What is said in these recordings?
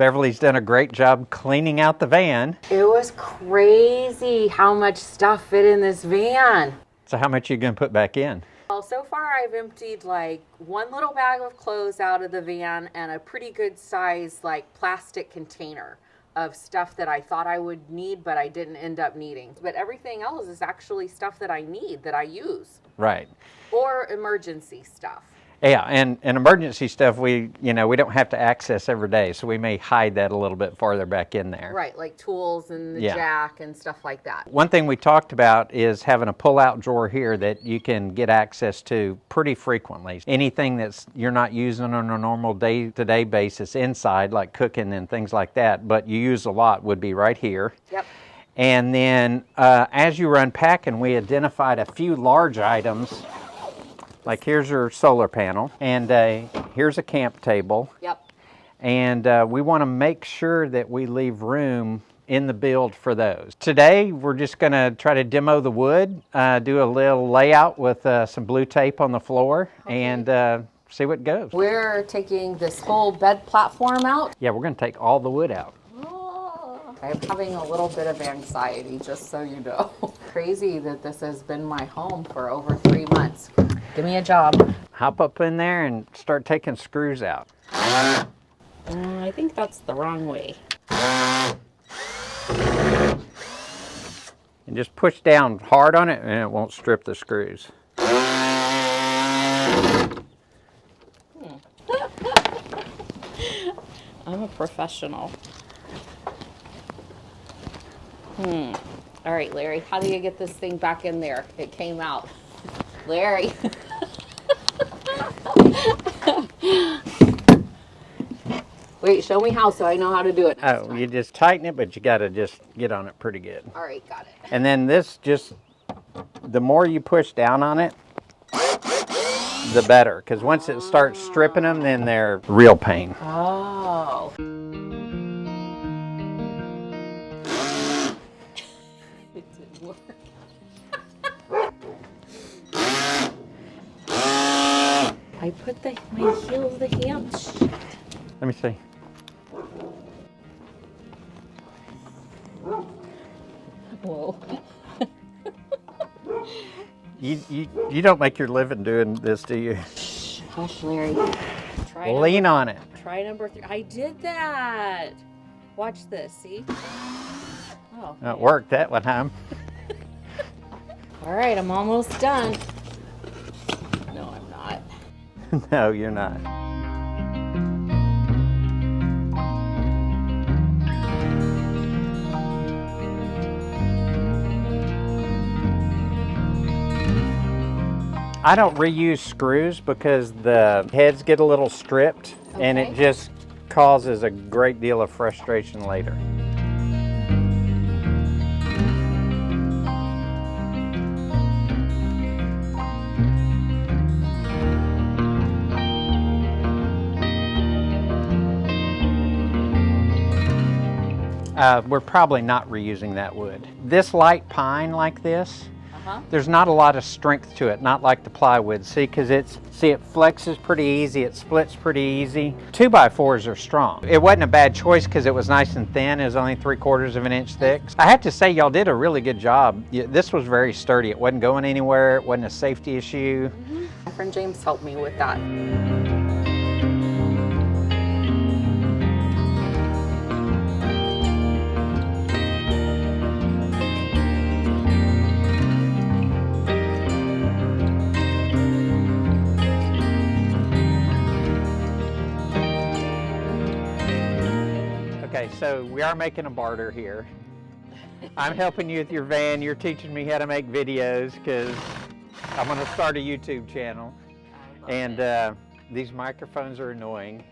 Beverly's done a great job cleaning out the van. It was crazy how much stuff fit in this van. So how much are you going to put back in? Well, so far I've emptied like one little bag of clothes out of the van and a pretty good size like plastic container of stuff that I thought I would need, but I didn't end up needing. But everything else is actually stuff that I need, that I use. Right. Or emergency stuff. Yeah, and emergency stuff we don't have to access every day, so we may hide that a little bit farther back in there. Right, like tools and the jack and stuff like that. One thing we talked about is having a pull-out drawer here that you can get access to pretty frequently. Anything that's you're not using on a normal day-to-day basis inside, like cooking and things like that, but you use a lot, would be right here. Yep. And then as you were unpacking, we identified a few large items. Like here's your solar panel, and here's a camp table. Yep. And we want to make sure that we leave room in the build for those. Today, we're just going to try to demo the wood, do a little layout with some blue tape on the floor, and see what goes. We're taking this whole bed platform out. Yeah, we're going to take all the wood out. I'm having a little bit of anxiety, just so you know. Crazy that this has been my home for over 3 months. Give me a job. Hop up in there and start taking screws out. I think that's the wrong way. And just push down hard on it and it won't strip the screws. I'm a professional. All right, Larry, how do you get this thing back in there? It came out. Larry. Wait, show me how so I know how to do it next time. You just tighten it, but you got to just get on it pretty good. All right, got it. And then this just, the more you push down on it, the better. Because once it starts stripping them, then they're real pain. Oh. It didn't work. I put my heel of the hand. Let me see. Whoa. You don't make your living doing this, do you? Gosh, Larry. Lean on it. Try number 3. I did that. Watch this, see? Oh. It worked that one time. All right, I'm almost done. No, I'm not. No, you're not. I don't reuse screws because the heads get a little stripped, and it just causes a great deal of frustration later. We're probably not reusing that wood. This light pine like this, there's not a lot of strength to it, not like the plywood. See, because it flexes pretty easy, it splits pretty easy. 2x4s are strong. It wasn't a bad choice because it was nice and thin. It was only 3/4 of an inch thick. I have to say, y'all did a really good job. This was very sturdy. It wasn't going anywhere. It wasn't a safety issue. My friend James helped me with that. Okay, so we are making a barter here. I'm helping you with your van. You're teaching me how to make videos because I'm going to start a YouTube channel. And these microphones are annoying.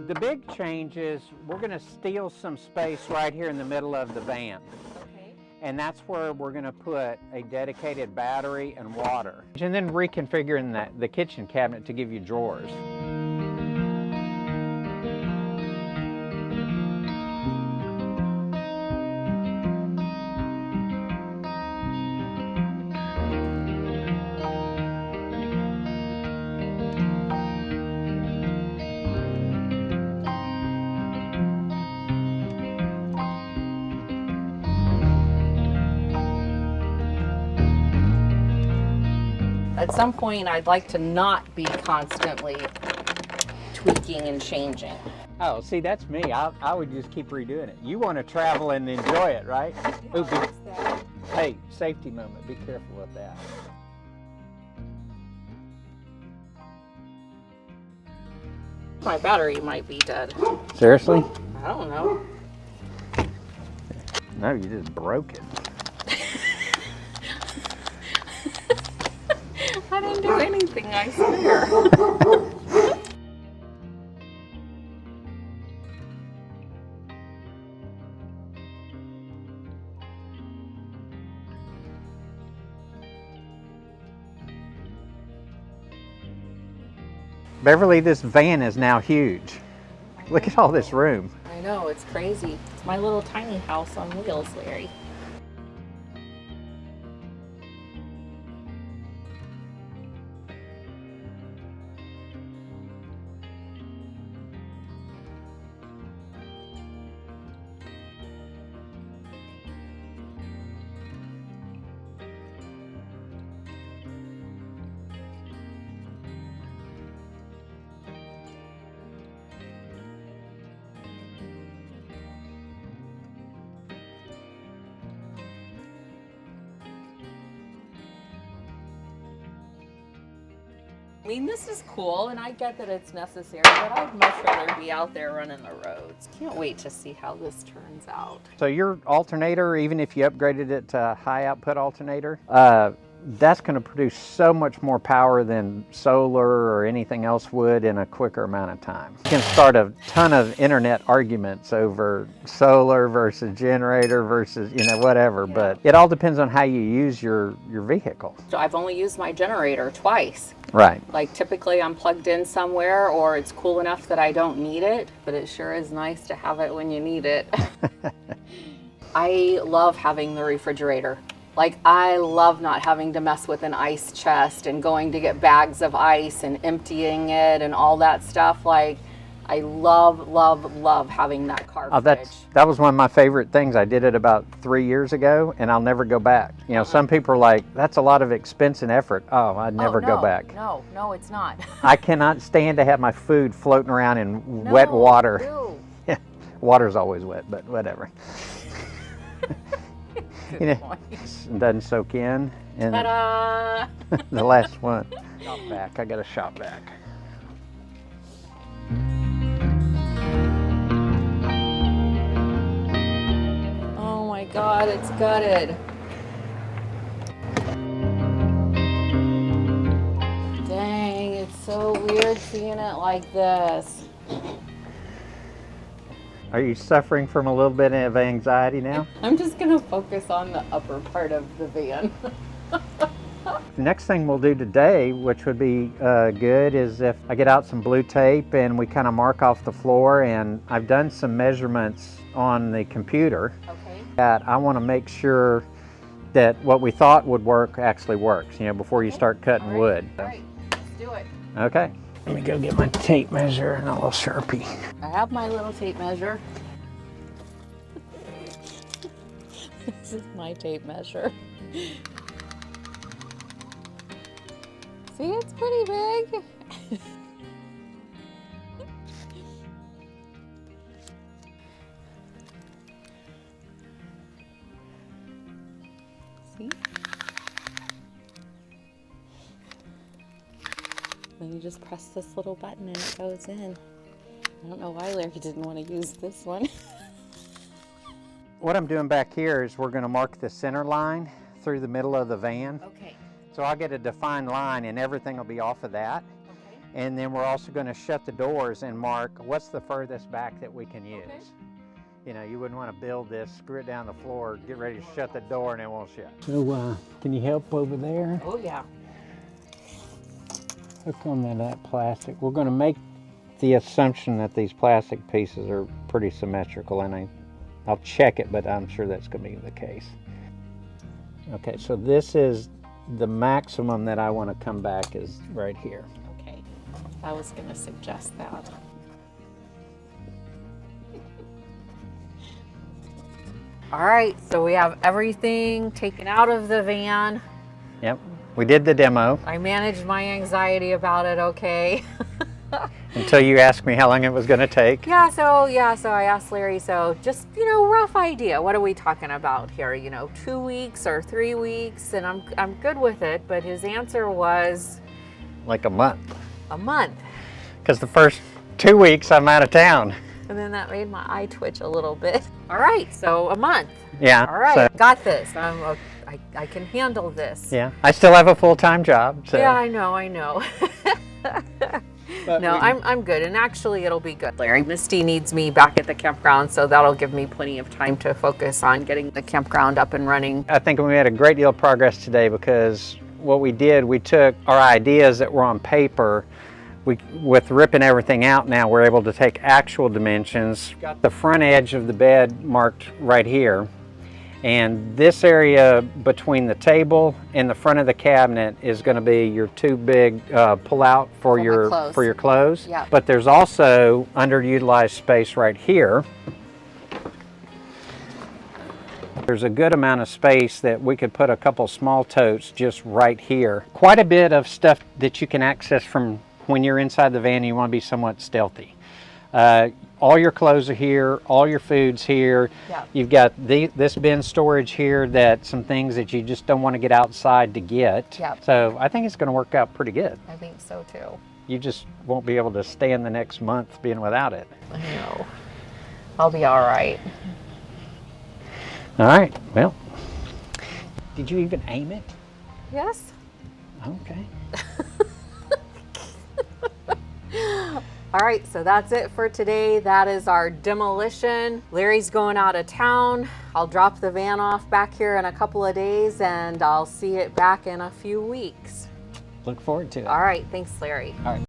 The big change is we're going to steal some space right here in the middle of the van. Okay. And that's where we're going to put a dedicated battery and water. And then reconfiguring the kitchen cabinet to give you drawers. At some point, I'd like to not be constantly tweaking and changing. Oh, see, that's me. I would just keep redoing it. You want to travel and enjoy it, right? Yeah, Ooh, hey, safety moment. Be careful with that. My battery might be dead. Seriously? I don't know. No, you just broke it. I didn't do anything, I swear. Beverly, this van is now huge. Look at all this room. I know, it's crazy. It's my little tiny house on wheels, Larry. I mean, this is cool, and I get that it's necessary, but I'd much rather be out there running the roads. Can't wait to see how this turns out. So your alternator, even if you upgraded it to high output alternator, that's going to produce so much more power than solar or anything else would in a quicker amount of time. You can start a ton of internet arguments over solar versus generator versus, you know, whatever, Yeah. But it all depends on how you use your vehicle. So I've only used my generator twice. Right. Like typically I'm plugged in somewhere or it's cool enough that I don't need it, but it sure is nice to have it when you need it. I love having the refrigerator. Like, I love not having to mess with an ice chest and going to get bags of ice and emptying it and all that stuff. Like, I love, love, love having that car fridge. That was one of my favorite things. I did it about 3 years ago, and I'll never go back. You know, some people are like, that's a lot of expense and effort. Oh, I'd never go back. No, it's not. I cannot stand to have my food floating around in wet water. No. Yeah, water's always wet, but whatever. You know, it doesn't soak in. And Ta-da! the last one. Shop vac. I got a shop vac. Oh my God, it's gutted. Dang, it's so weird seeing it like this. Are you suffering from a little bit of anxiety now? I'm just gonna focus on the upper part of the van. The next thing we'll do today, which would be good, is if I get out some blue tape and we kind of mark off the floor, and I've done some measurements on the computer. Okay. That I want to make sure that what we thought would work actually works, you know, before you start cutting wood. All right, let's do it. Okay. Let me go get my tape measure and a little Sharpie. I have my little tape measure. This is my tape measure. See, it's pretty big. See? Then you just press this little button and it goes in. I don't know why Larry didn't want to use this one. What I'm doing back here is we're going to mark the center line through the middle of the van. Okay. So I'll get a defined line and everything will be off of that. Okay. And then we're also going to shut the doors and mark what's the furthest back that we can use. Okay. You know, you wouldn't want to build this, screw it down the floor, get ready to shut the door and it won't shut. So can you help over there? Oh yeah. Hook on that plastic. We're going to make the assumption that these plastic pieces are pretty symmetrical, and I'll check it, but I'm sure that's going to be the case. Okay, so this is the maximum that I want to come back is right here. Okay. I was going to suggest that. All right, so we have everything taken out of the van. Yep. We did the demo I managed my anxiety about it okay. until you asked me how long it was going to take. So I asked Larry, so just, rough idea. What are we talking about here? 2 weeks or 3 weeks? And I'm good with it, but his answer was Like a month. a month. Because the first 2 weeks I'm out of town. And then that made my eye twitch a little bit. All right, so a month. Yeah. All right, so- got this. I can handle this. yeah. I still have a full-time job. So. Yeah, I know. But No, we- I'm good, and actually it'll be good. Larry, Misty needs me back at the campground, so that'll give me plenty of time to focus on getting the campground up and running. I think we made a great deal of progress today because what we did, we took our ideas that were on paper, with ripping everything out now, we're able to take actual dimensions. Got the front edge of the bed marked right here. And this area between the table and the front of the cabinet is going to be your two big pull-out for your clothes. Yeah. But there's also underutilized space right here. There's a good amount of space that we could put a couple small totes just right here. Quite a bit of stuff that you can access from when you're inside the van and you want to be somewhat stealthy. All your clothes are here, all your food's here. Yeah. You've got this bin storage here, that some things that you just don't want to get outside to get. Yeah. So I think it's going to work out pretty good. I think so too. You just won't be able to stand the next month being without it. I know. I'll be all right. All right, well, did you even aim it? Yes? Okay. All right, so that's it for today. That is our demolition. Larry's going out of town. I'll drop the van off back here in a couple of days, and I'll see it back in a few weeks. Look forward to it. All right, thanks, Larry. All right.